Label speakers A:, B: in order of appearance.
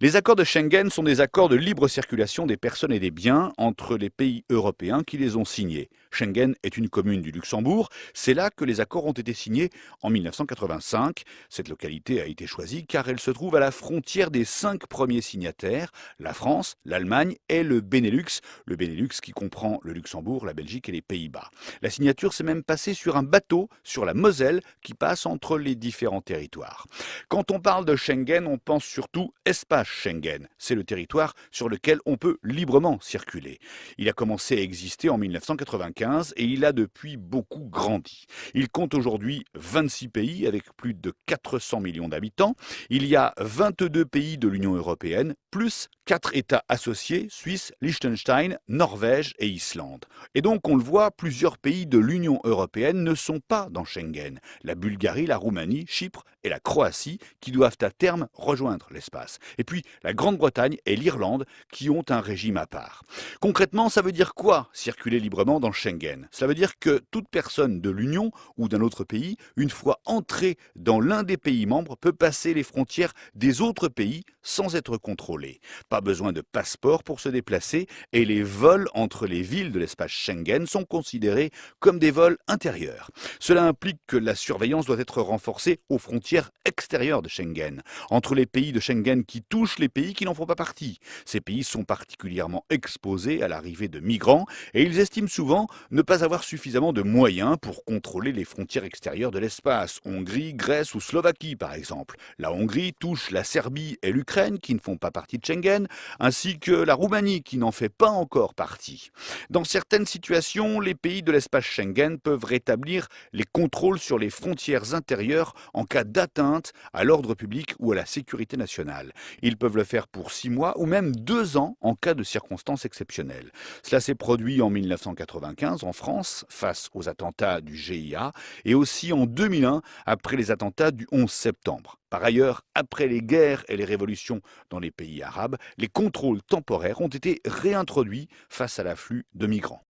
A: Les accords de Schengen sont des accords de libre circulation des personnes et des biens entre les pays européens qui les ont signés. Schengen est une commune du Luxembourg. C'est là que les accords ont été signés en 1985. Cette localité a été choisie car elle se trouve à la frontière des 5 premiers signataires, la France, l'Allemagne et le Benelux. Le Benelux qui comprend le Luxembourg, la Belgique et les Pays-Bas. La signature s'est même passée sur un bateau sur la Moselle qui passe entre les différents territoires. Quand on parle de Schengen, on pense surtout espace Schengen. C'est le territoire sur lequel on peut librement circuler. Il a commencé à exister en 1995 et il a depuis beaucoup grandi. Il compte aujourd'hui 26 pays avec plus de 400 millions d'habitants. Il y a 22 pays de l'Union européenne, plus 4 États associés, Suisse, Liechtenstein, Norvège et Islande. Et donc, on le voit, plusieurs pays de l'Union européenne ne sont pas dans Schengen. La Bulgarie, la Roumanie, Chypre et la Croatie qui doivent à terme rejoindre l'espace. Et puis la Grande-Bretagne et l'Irlande qui ont un régime à part. Concrètement, ça veut dire quoi circuler librement dans Schengen? Ça veut dire que toute personne de l'Union ou d'un autre pays, une fois entrée dans l'un des pays membres, peut passer les frontières des autres pays sans être contrôlée. Pas besoin de passeport pour se déplacer et les vols entre les villes de l'espace Schengen sont considérés comme des vols intérieurs. Cela implique que la surveillance doit être renforcée aux frontières extérieures de Schengen, entre les pays de Schengen qui touchent les pays qui n'en font pas partie. Ces pays sont particulièrement exposés à l'arrivée de migrants et ils estiment souvent ne pas avoir suffisamment de moyens pour contrôler les frontières extérieures de l'espace. Hongrie, Grèce ou Slovaquie par exemple. La Hongrie touche la Serbie et l'Ukraine qui ne font pas partie de Schengen, ainsi que la Roumanie qui n'en fait pas encore partie. Dans certaines situations, les pays de l'espace Schengen peuvent rétablir les contrôles sur les frontières intérieures en cas d'atteinte à l'ordre public ou à la sécurité nationale. Ils peuvent le faire pour 6 mois ou même 2 ans en cas de circonstances exceptionnelles. Cela s'est produit en 1995 en France face aux attentats du GIA et aussi en 2001 après les attentats du 11 septembre. Par ailleurs, après les guerres et les révolutions dans les pays arabes, les contrôles temporaires ont été réintroduits face à l'afflux de migrants.